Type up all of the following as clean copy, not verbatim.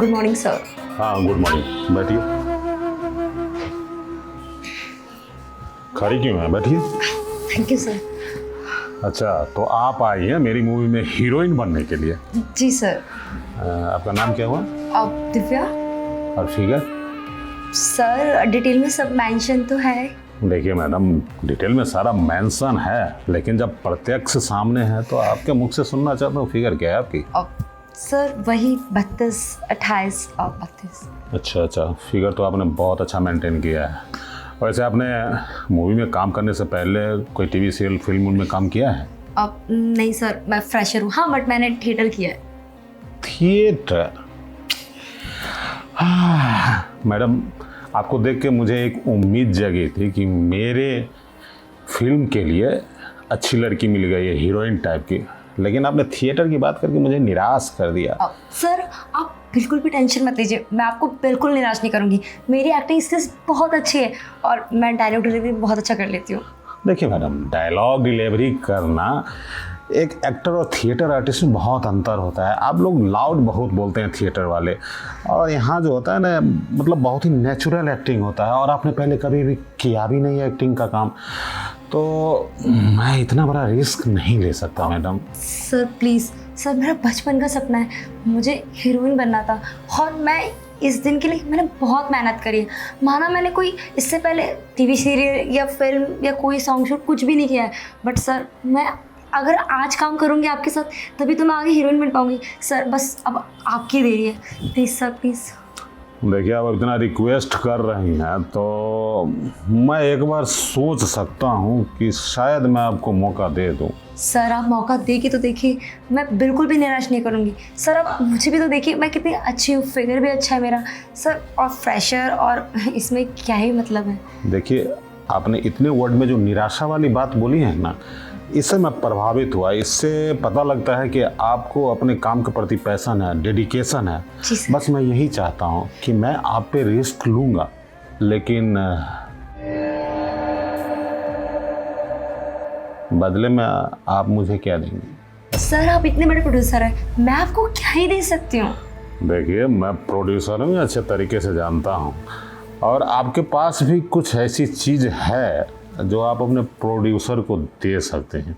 Good morning sir. हाँ good morning, बैठिए। खड़ी क्यों है, बैठिए। Thank you sir. अच्छा, तो आप आई हैं मेरी मूवी में हीरोइन बनने के लिए? जी सर। आपका नाम क्या हुआ? अब दिव्या। और फिगर? सर डिटेल में सब मेंशन तो है। देखिए मैडम, डिटेल में सारा मेंशन है, लेकिन जब प्रत्यक्ष सामने है तो आपके मुख से सुनना चाहता हूँ, फिगर क्या है आपकी? अब सर वही 32, 28 और 32। अच्छा, फिगर तो आपने बहुत अच्छा मेंटेन किया है। वैसे आपने मूवी में काम करने से पहले कोई टीवी सीरियल फिल्म में काम किया है? अब नहीं सर, मैं फ्रेशर हूँ। हाँ, बट मैंने थिएटर किया है। थिएटर? मैडम, आपको देख के मुझे एक उम्मीद जगी थी कि मेरे फिल्म के लिए अच्छी लड़की मिल गई है, हीरोइन टाइप की, लेकिन आपने थिएटर की बात करके मुझे निराश कर दिया। अब सर आप बिल्कुल भी टेंशन मत लीजिए, मैं आपको बिल्कुल निराश नहीं करूँगी। मेरी एक्टिंग स्किल्स बहुत अच्छी है और मैं डायलॉग डिलीवरी बहुत अच्छा कर लेती हूँ। देखिए मैडम, डायलॉग डिलीवरी करना एक एक्टर और थिएटर आर्टिस्ट में बहुत अंतर होता है। आप लोग लाउड बहुत बोलते हैं थिएटर वाले, और यहाँ जो होता है ना, मतलब बहुत ही नेचुरल एक्टिंग होता है, और आपने पहले कभी भी किया भी नहीं है एक्टिंग का काम, तो मैं इतना बड़ा रिस्क नहीं ले सकता मैडम। सर प्लीज़ सर, मेरा बचपन का सपना है, मुझे हीरोइन बनना था और मैं इस दिन के लिए मैंने बहुत मेहनत करी है। माना मैंने कोई इससे पहले टीवी सीरियल या फिल्म या कोई सॉन्ग शूट कुछ भी नहीं किया है, बट सर मैं अगर आज काम करूँगी आपके साथ तभी तो मैं आगे हीरोइन बन पाऊँगी। सर बस अब आपकी देरी है, प्लीज़ सर प्लीज़। देखिए, आप इतना रिक्वेस्ट कर रही हैं तो मैं एक बार सोच सकता हूँ कि शायद मैं आपको मौका दे दूँ। सर आप मौका देके तो देखिए, मैं बिल्कुल भी निराश नहीं करूँगी। सर आप मुझे भी तो देखिए, मैं कितनी अच्छी हूँ, फिगर भी अच्छा है मेरा सर, और फ्रेशर, और इसमें क्या ही मतलब है। देखिए, आपने इतने वर्ड में जो निराशा वाली बात बोली है ना, इससे मैं प्रभावित हुआ। इससे पता लगता है कि आपको अपने काम के प्रति पैशन है, डेडिकेशन है। बस मैं यही चाहता हूँ कि मैं आप पे रिस्क लूँगा, लेकिन बदले में आप मुझे क्या देंगे? सर आप इतने बड़े प्रोड्यूसर हैं, मैं आपको क्या ही दे सकती हूँ। देखिए, मैं प्रोड्यूसर हूँ, अच्छे तरीके से जानता हूँ, और आपके पास भी कुछ ऐसी चीज़ है जो आप अपने प्रोड्यूसर को दे सकते हैं।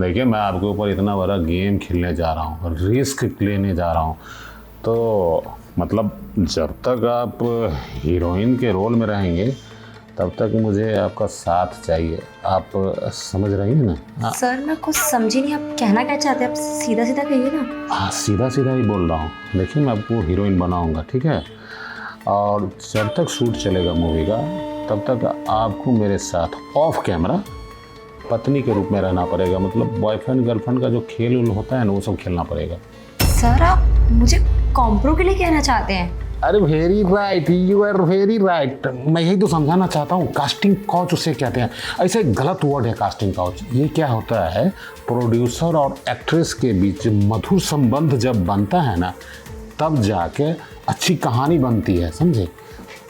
देखिए, मैं आपके ऊपर इतना बड़ा गेम खेलने जा रहा हूँ, रिस्क लेने जा रहा हूँ, तो मतलब जब तक आप हीरोइन के रोल में रहेंगे तब तक मुझे आपका साथ चाहिए। आप समझ रही हैं ना? सर मैं कुछ समझी नहीं, आप कहना क्या चाहते हैं? आप सीधा सीधा कहिए ना। हाँ, सीधा सीधा ही बोल रहा हूँ। देखिए, मैं आपको हीरोइन बनाऊँगा, ठीक है, और जब तक शूट चलेगा मूवी का तब तक आपको मेरे साथ ऑफ कैमरा पत्नी के रूप में रहना पड़ेगा। मतलब बॉयफ्रेंड गर्लफ्रेंड का जो खेल होता है ना, वो सब खेलना पड़ेगा। सर आप मुझे कॉम्प्रो के लिए कहना चाहते हैं? अरे very right, you are very right. मैं यही तो समझाना चाहता हूँ, कास्टिंग काउच उसे कहते हैं। ऐसे गलत वर्ड है कास्टिंग काउच। ये क्या होता है, प्रोड्यूसर और एक्ट्रेस के बीच मधुर संबंध जब बनता है ना, तब जाके अच्छी कहानी बनती है, समझे?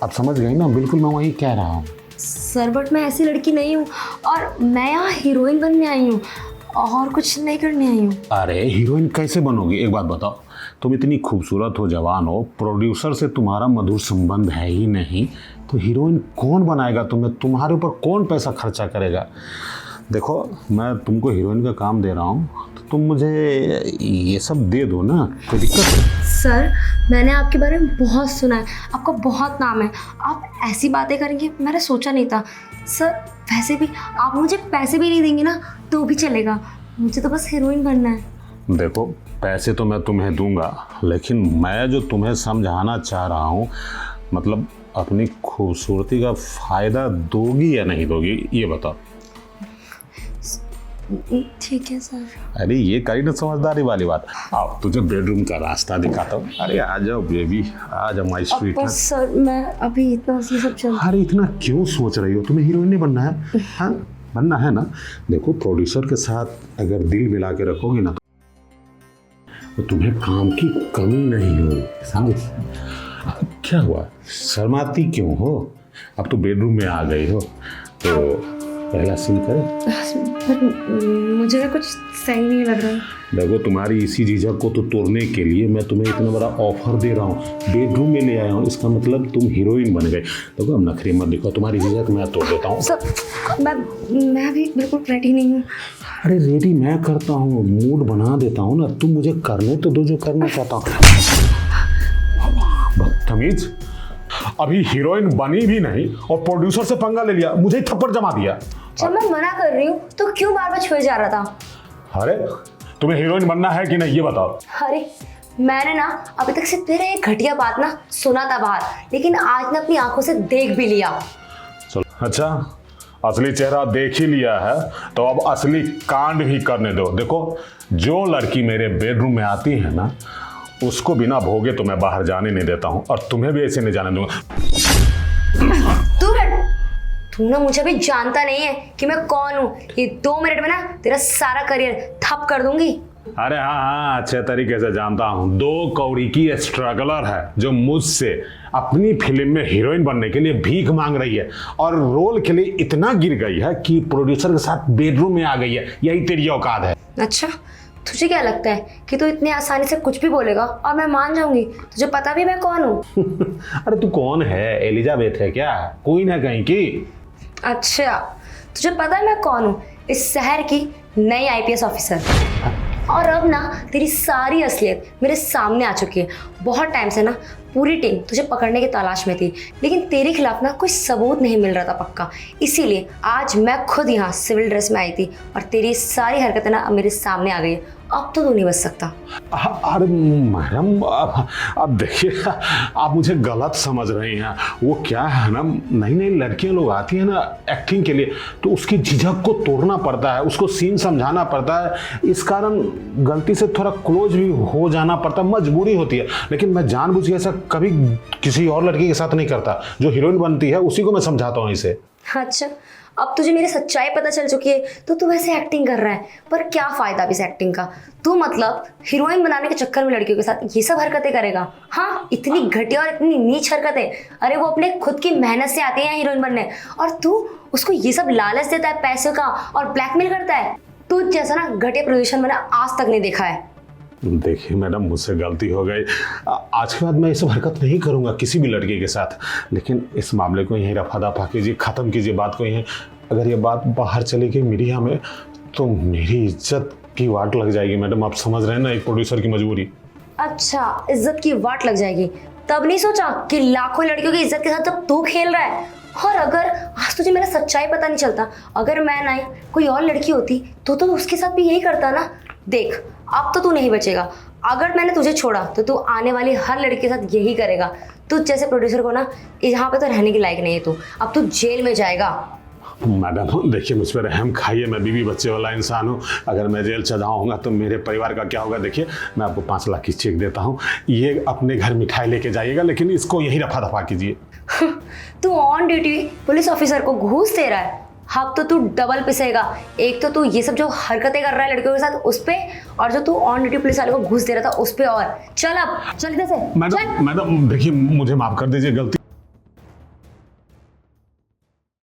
आप समझ गई ना? बिल्कुल मैं वही कह रहा हूँ। सर बट मैं ऐसी लड़की नहीं हूँ, और मैं यहाँ हीरोइन बनने आई हूँ और कुछ नहीं करने आई हूँ। अरे हीरोइन कैसे बनोगी? एक बात बताओ, तुम इतनी खूबसूरत हो, जवान हो, प्रोड्यूसर से तुम्हारा मधुर संबंध है ही नहीं, तो हीरोइन कौन बनाएगा तुम्हें? तुम्हारे ऊपर कौन पैसा खर्चा करेगा? देखो, मैं तुमको हीरोइन का काम दे रहा हूँ, तो तुम मुझे ये सब दे दो ना, कोई दिक्कत है? सर मैंने आपके बारे में बहुत सुना है, आपका बहुत नाम है, आप ऐसी बातें करेंगे मैंने सोचा नहीं था। सर वैसे भी आप मुझे पैसे भी नहीं देंगे ना तो भी चलेगा, मुझे तो बस हीरोइन बनना है। देखो, पैसे तो मैं तुम्हें दूंगा, लेकिन मैं जो तुम्हें समझाना चाह रहा हूँ, मतलब अपनी खूबसूरती का फ़ायदा दोगी या नहीं दोगी, ये बताओ। ठीक है सर। अरे ये करी ना समझदारी वाली बात। आओ, तुझे बेडरूम का रास्ता दिखाता हूँ। अरे आ जाओ बेबी, आ जाओ माय स्वीट। बस सर मैं अभी इतना ये सब चल। अरे इतना क्यों सोच रही हो? तुम्हें हीरोइन नहीं बनना है? हाँ, बनना है ना? देखो, प्रोड्यूसर के साथ अगर दिल मिला के रखोगी ना तो तुम्हें काम की कमी नहीं होगी, समझे? क्या हुआ, शर्माती क्यों हो? अब तो बेडरूम में आ गई हो, तो पहला सीन करें? पर मुझे कुछ सही नहीं लग रहा। देखो, तुम्हारी इसी झिझक को तो तोड़ने के लिए मैं तुम्हें इतना बड़ा ऑफर दे रहा हूँ, बेडरूम में ले आया हूँ। इसका मतलब तुम हीरोइन बन गए। देखो, अब नखरे मत दिखाओ, तुम्हारी झिझक मैं तोड़ देता हूँ। मैं भी बिल्कुल रेडी नहीं हूँ। अरे रेडी मैं करता हूँ, मूड बना देता हूँ ना। तुम मुझे करने तो दो जो करना चाहता हूँ। बदतमीज, अभी हीरोइन बनी भी नहीं और प्रोड्यूसर से पंगा ले लिया, मुझे थप्पड़ जमा दिया। जब मैं मना कर रही हूँ तो क्यों बार बार छुए जा रहा था? अरे तुम्हें हीरोइन बनना है कि नहीं, ये बताओ। अरे मैंने ना अभी तक सिर्फ तेरे एक घटिया बात ना सुना था बाहर, लेकिन आज ना अपनी आंखों से देख भी लिया। चलो, अच्छा, असली चेहरा देख ही लिया है तो अब असली कांड भी करने दो। देखो, जो लड़की मेरे बेडरूम में आती है ना, उसको बिना भोगे तो मैं बाहर जाने नहीं देता हूँ, और तुम्हें भी ऐसे नहीं जाने दूंगा। तू ना मुझे भी जानता नहीं है कि मैं कौन हूँ। ये 2 मिनट में ना तेरा सारा करियर ठप कर दूंगी। अरे हाँ, अच्छे तरीके से जानता हूँ। 2 कौड़ी की स्ट्रगलर है जो मुझसे अपनी फिल्म में हीरोइन बनने के लिए भीख मांग रही है, और रोल के लिए इतना गिर गई है कि प्रोड्यूसर के साथ बेडरूम में आ गई है। यही तेरी औकात है। अच्छा, तुझे क्या लगता है कि तू इतनी आसानी से कुछ भी बोलेगा और मैं मान जाऊंगी? तुझे पता भी मैं कौन हूँ। अरे तू कौन है? एलिजाबेथ है क्या? कोई ना कहीं की? अच्छा, तुझे पता है मैं कौन हूँ? इस शहर की नई आईपीएस ऑफिसर। और अब ना तेरी सारी असलियत मेरे सामने आ चुकी है। बहुत टाइम से ना पूरी टीम तुझे पकड़ने की तलाश में थी, लेकिन तेरे खिलाफ ना कोई सबूत नहीं मिल रहा था पक्का। इसीलिए आज मैं खुद यहाँ सिविल ड्रेस में आई थी और तेरी सारी हरकतें ना मेरे सामने आ गई है। अब तो तू नहीं बच सकता। अरे मैडम, अब देखिए, आप मुझे गलत समझ रही हैं। वो क्या है ना, नई नई लड़कियां लोग आती हैं ना एक्टिंग के लिए, तो उसकी झिझक को तोड़ना पड़ता है, उसको सीन समझाना पड़ता है। इस कारण गलती से थोड़ा क्लोज भी हो जाना पड़ता है, मजबूरी होती है। लेकिन मैं जानबूझ के ऐसा कभी किसी और लड़की के साथ नहीं करता। जो हीरोइन बनती है उसी को मैं समझाता हूँ इसे। अच्छा, अब तुझे मेरी सच्चाई पता चल चुकी है तो तू वैसे एक्टिंग कर रहा है, पर क्या फायदा इस एक्टिंग का? तू मतलब हीरोइन बनाने के चक्कर में लड़कियों के साथ ये सब हरकतें करेगा? हाँ, इतनी घटिया और इतनी नीच हरकतें। अरे वो अपने खुद की मेहनत से आती है हीरोइन बनने, और तू उसको ये सब लालच देता है पैसों का और ब्लैकमेल करता है। तू जैसा ना घटिया प्रोड्यूसर मैंने आज तक नहीं देखा है। देखिए मैडम, मुझसे गलती हो गई। आज के बाद मैं ये सब हरकत नहीं करूंगा किसी भी लड़की के साथ। लेकिन इस मामले को यहीं रफा दफा कीजिए, ख़त्म कीजिए बात को यहीं। अगर ये बात बाहर चली गई मीडिया में तो मेरी इज्जत की वाट लग जाएगी। मैडम, आप समझ रहे हैं ना एक प्रोड्यूसर की मजबूरी। अच्छा, इज्जत की वाट लग जाएगी? तब नहीं सोचा कि लाखों लड़कियों की इज्जत के साथ जब तू खेल रहा है? और अगर आज तुझे मेरा सच्चाई पता नहीं चलता, अगर मैं ना कोई और लड़की होती तो उसके साथ भी यही करता ना। देख, अब तो तू नहीं बचेगा। अगर मैंने तुझे छोड़ा तो तू आने वाली हर लड़की के साथ यही करेगा। तुझ जैसे प्रोड्यूसर को ना यहाँ पे तो रहने के लायक नहीं है तू। अब तू जेल में जाएगा। मैडम देखिए, मुझ पर रहम खाइए। मैं बीवी बच्चे वाला इंसान हूँ। अगर मैं जेल चला जाऊँगा तो मेरे परिवार का क्या होगा? देखिए, मैं आपको 5 लाख की चेक देता हूँ, ये अपने घर मिठाई लेके जाइएगा, लेकिन इसको यहीं रफा दफा कीजिए। तू ऑन ड्यूटी पुलिस ऑफिसर को घूस दे रहा है। अब तो तू डबल पिसेगा। एक तो तू ये सब जो हरकतें कर रहा है लड़कियों के साथ उस पे, और जो तू ऑन ड्यूटी पुलिस वाले को घूस दे रहा था उस पे। और चल, अब चल इधर से। मैडम देखिए, मुझे माफ कर दीजिए, गलती